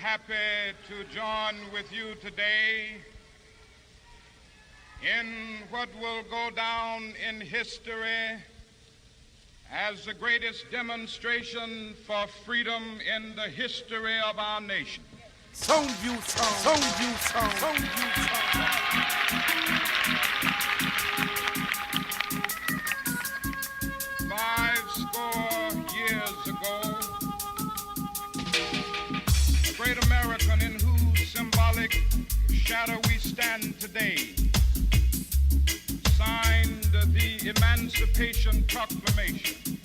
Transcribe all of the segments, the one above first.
happy to join with you today in what will go down in history as the greatest demonstration for freedom in the history of our nation. SoundView sound, SoundView sound, SoundView sound. 50 years ago, a great American in whose symbolic shadow we stand today signed the Emancipation Proclamation.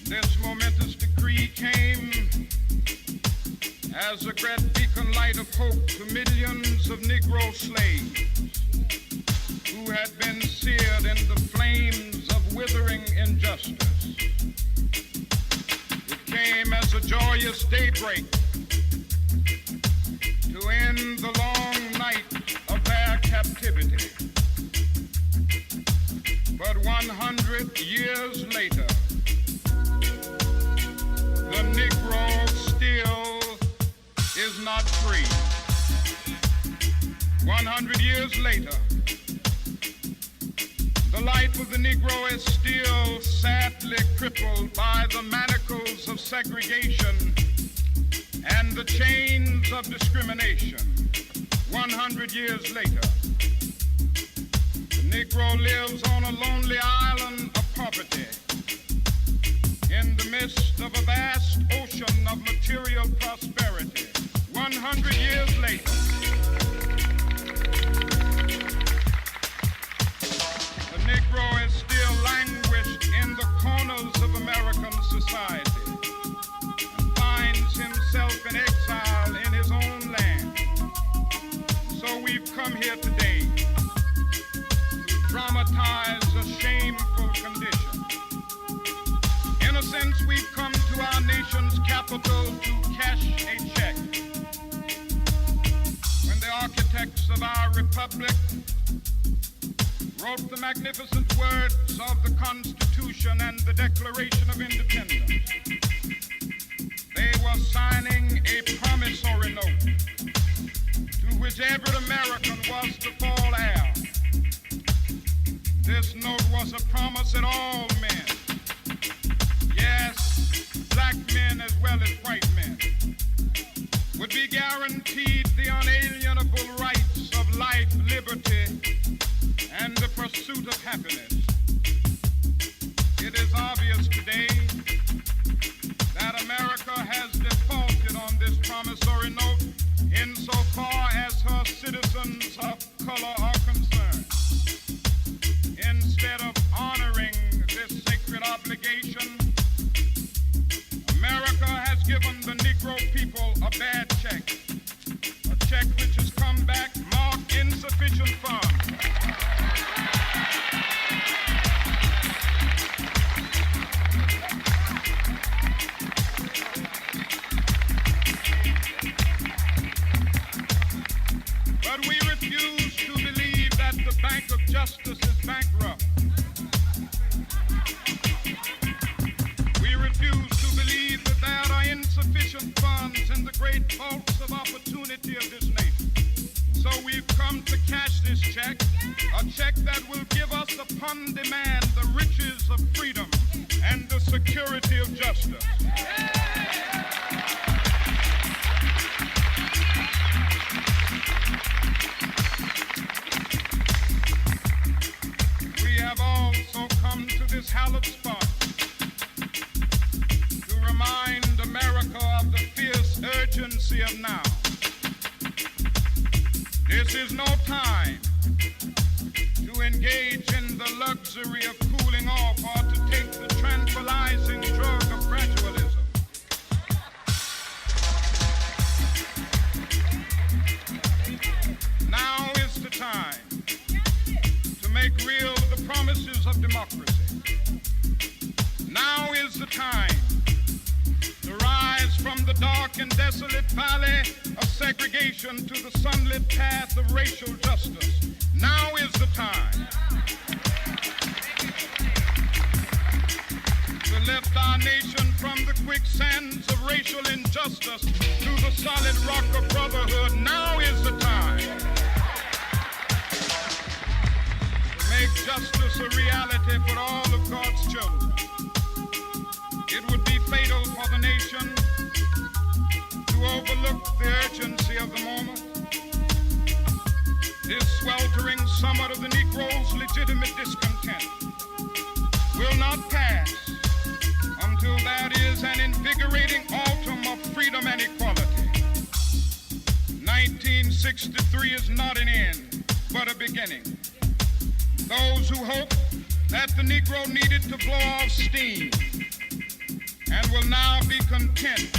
This momentous decree came as a great beacon light of hope to millions of Negro slaves who had been seared in the flames of withering injustice. It came as a joyous daybreak to end the long night of their captivity. But 100 years later, the Negro still is not free. 100 years later, the life of the Negro is still sadly crippled by the manacles of segregation and the chains of discrimination. 100 years later, the Negro lives on a lonely island of poverty in the midst of a vast ocean of material prosperity. 100 years later, the Negro is still languished in the corners of American society and finds himself in exile in his own land. So we've come here today to dramatize a shameful condition. In a sense, we've come to our nation's capital to cash a check. When the architects of our republic wrote the magnificent words of the Constitution and the Declaration of Independence, they were signing a promissory note to which every American was to fall heir. This note was a promise that all men, yes, black men as well as white men, would be guaranteed the unalienable rights of life, liberty, and the pursuit of happiness. It is obvious today that America has defaulted on this promissory note insofar as her citizens of color are concerned. Instead of honoring this sacred obligation, America has given the Negro people a bad check, a check which has come back marked insufficient funds. But we refuse to believe that the Bank of Justice is bankrupt. We refuse to believe that there are insufficient funds in the great vaults of opportunity of this nation. So we've come to cash this check, a check that will give us upon demand the riches of freedom and the security of justice. We have also come to this hallowed spot to remind America of the fierce urgency of now. This is no time to engage in the luxury of cooling off or to take the tranquilizing drug of gradualism. Now is the time to make real the promises of democracy. Now is the time to rise from the dark and desolate valley of segregation to the sunlit path of racial justice. Now is the time to lift our nation from the quicksands of racial injustice to the solid rock of brotherhood. Now is the time to make justice a reality for all of God's children. It would be fatal for the nation to overlook the urgency of the moment. This sweltering summit of the Negro's legitimate discontent will not pass until there is an invigorating autumn of freedom and equality. 1963 is not an end, but a beginning. Those who hope that the Negro needed to blow off steam and will now be content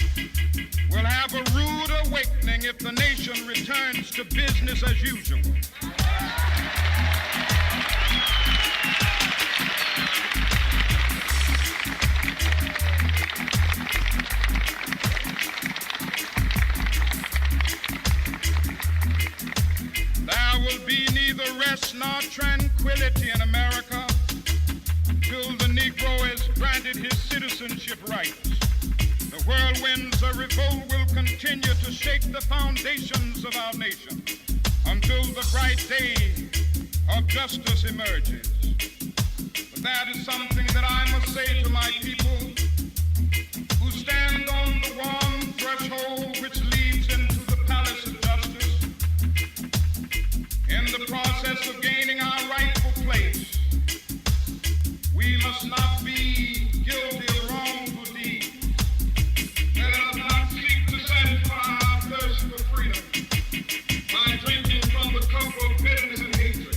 will have a rude awakening if the nation returns to business as usual. There will be neither rest nor tranquility in America until the Negro is granted his citizenship rights. The whirlwinds of revolt will continue to shake the foundations of our nation until the bright day of justice emerges. But that is something that I must say to my people who stand on the warm threshold which leads into the palace of justice. In the process of gaining our rightful place, we must not be guilty of wrongful deeds. Let us not seek to satisfy our thirst for freedom by drinking from the cup of bitterness and hatred.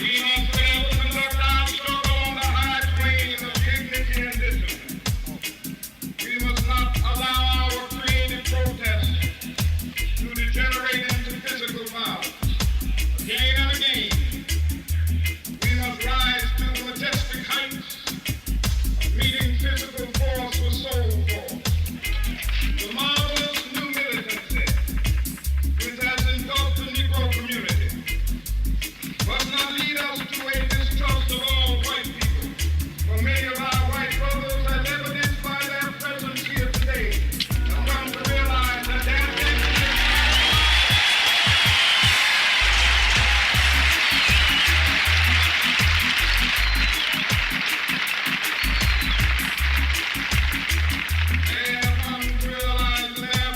We must forever conduct our struggle on the high plains of dignity and discipline. We must not allow our creative protest to degenerate into physical violence. Again and again, we must rise to majestic heights of meeting physical force with soul force. The marvelous new militancy which has engulfed the Negro community must not lead us to a distrust of all white people. For many of our white brothers, as evidenced by their presence here today, have come to realize that their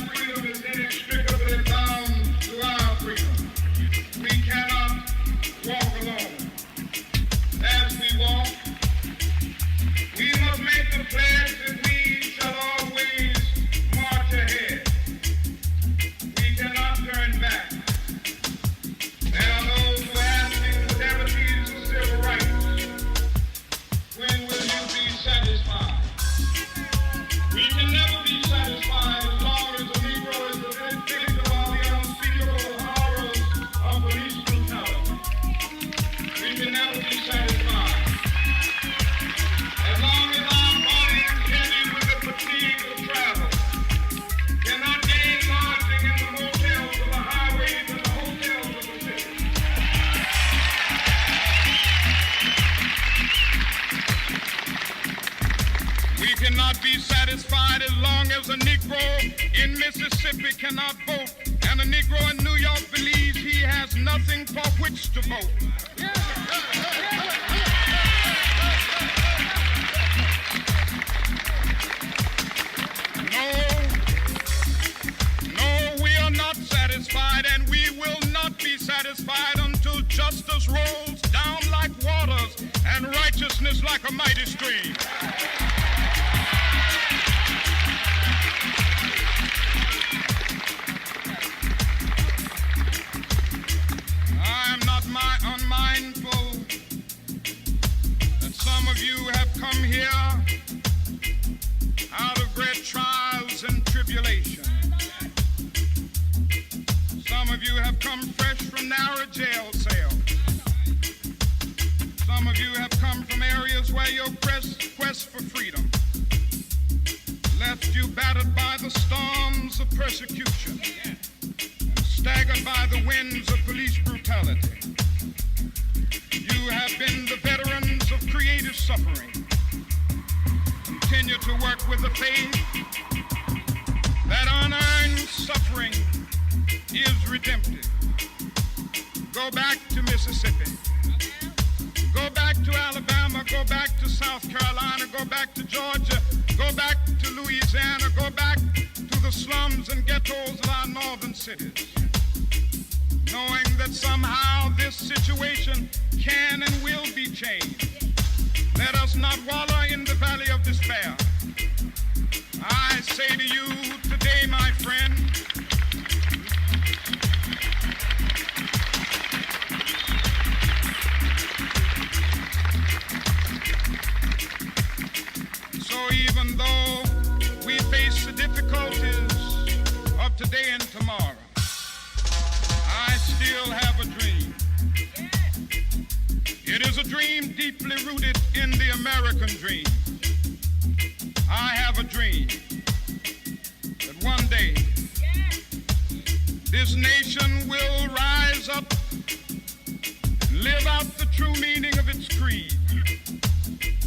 freedom is inextricably bound to our freedom. We cannot walk alone. As we walk, we must make the pledge that we shall always march ahead. We cannot turn back. There are those who ask me the devotees of civil rights, when will you be satisfied? We can never be satisfied as long as the Negro is the victim of the unspeakable horrors of police brutality. We can never be satisfied. As long as our body is heavy with the fatigue of travel, cannot gain lodging in the motels of the highways and the hotels of the city. We cannot be satisfied as long as a Negro in Mississippi cannot vote, and a Negro in New York believes he has nothing for which to vote. No, we are not satisfied, and we will not be satisfied until justice rolls down like waters and righteousness like a mighty stream. I am not unmindful that some of you have come here out of great trials and tribulation. Some of you have come fresh from narrow jail cells. Some of you have come from areas where your quest for freedom left you battered by the storms of persecution and staggered driven by the winds of police brutality. You have been the veterans of creative suffering. Continue to work with the faith that unearned suffering is redemptive. Go back to Mississippi. Go back to Alabama. Go back to South Carolina. Go back to Georgia. Go back to Louisiana. Go back to the slums and ghettos of our northern cities. Knowing that somehow this situation can and will be changed. Let us not wallow in the valley of despair. I say to you today, my friend, so even though we face the difficulties of today and tomorrow, I still have a dream. It is a dream deeply rooted in the American dream. I have a dream that one day this nation will rise up and live out the true meaning of its creed.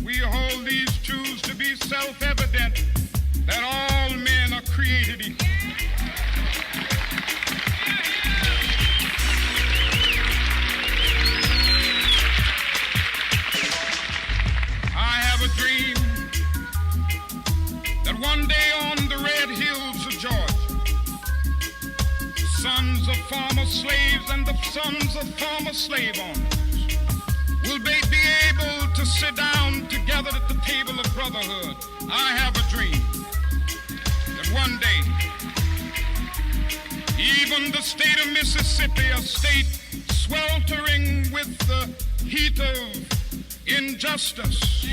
We hold these truths to be self-evident, that all men are created equal. I have a dream that one day on the red hills of Georgia, sons of former slaves and the sons of former slave owners will be able to sit down together at the table of brotherhood. I have a dream that one day, even the state of Mississippi, a state sweltering with the heat of injustice,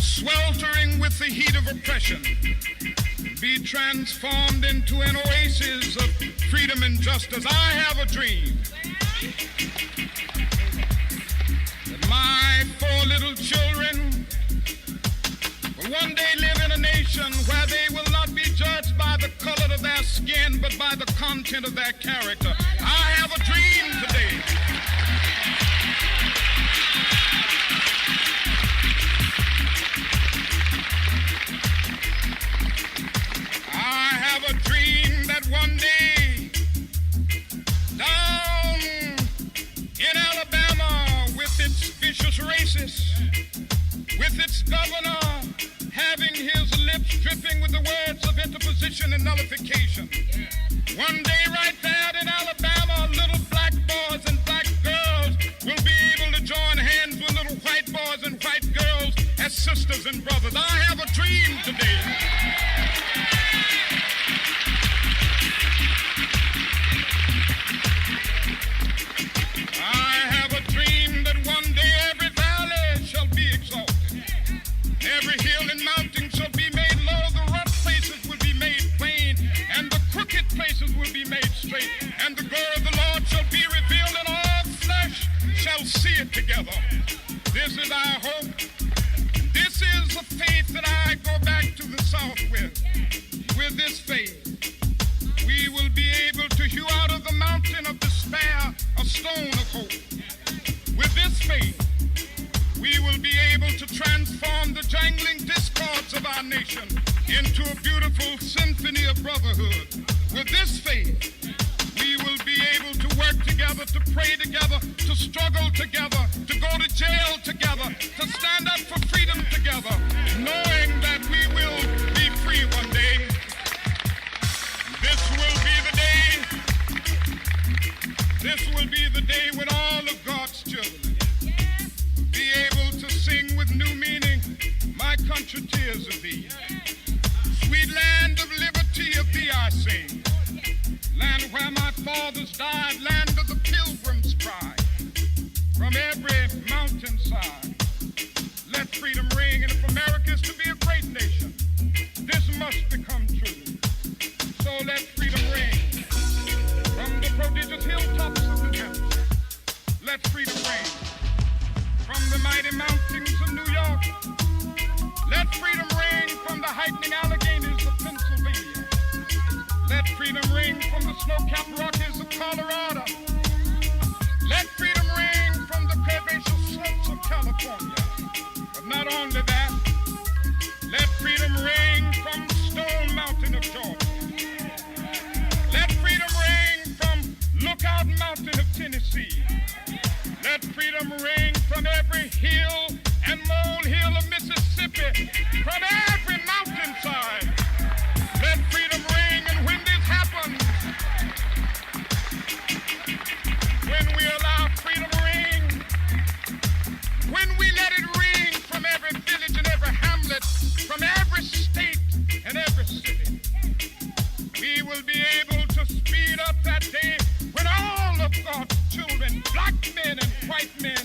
sweltering with the heat of oppression, be transformed into an oasis of freedom and justice. I have a dream that my 4 little children will one day live in a nation where they will not be judged by the color of their skin, but by the content of their character. I have a dream today. I have a dream that one day down in Alabama, with its vicious racists, with its governor having his lips dripping with the words of interposition and nullification, one day right there in Alabama, little black boys and black girls will be able to join hands with little white boys and white girls as sisters and brothers. I have a dream today. I have a dream that one day every valley shall be exalted. Every hill and mountain shall be made low. The rough places will be made plain, and the crooked places will be made straight. And the glory of the Lord shall be revealed, and all flesh shall see it together. This is our hope. This is the faith that I go back to the South with. With this faith, we will be able to hew out of the mountain of despair a stone of hope. With this faith, we will be able to transform the jangling discords of our nation into a beautiful symphony of brotherhood. With this faith, we will be able to work together, to pray together, to struggle together, to go to jail together, to stand up for freedom together, knowing that we will be free one day. This will be the day when all of God's children be able to sing with new meaning, my country tears of thee. Sweet land of liberty, of thee I sing. Land where my fathers died, land of the pilgrim's pride. From every mountainside, let freedom ring. And if America is to be a great nation, this must become true. So let freedom ring. From the prodigious hilltops of New Hampshire, let freedom ring. From the mighty mountains of New York, let freedom ring. From the heightening Alleghanies of Pennsylvania, let Let freedom ring from the snow-capped Rockies of Colorado. Let freedom ring from the curvaceous slopes of California. But not only that, let freedom ring from Stone Mountain of Georgia. Let freedom ring from Lookout Mountain of Tennessee. Let freedom ring from every hill and molehill of Mississippi, from every mountainside. Let freedom ring, and when this happens, when we allow freedom to ring, when we let it ring from every village and every hamlet, from every state and every city, we will be able to speed up that day when all of God's children, black men and white men,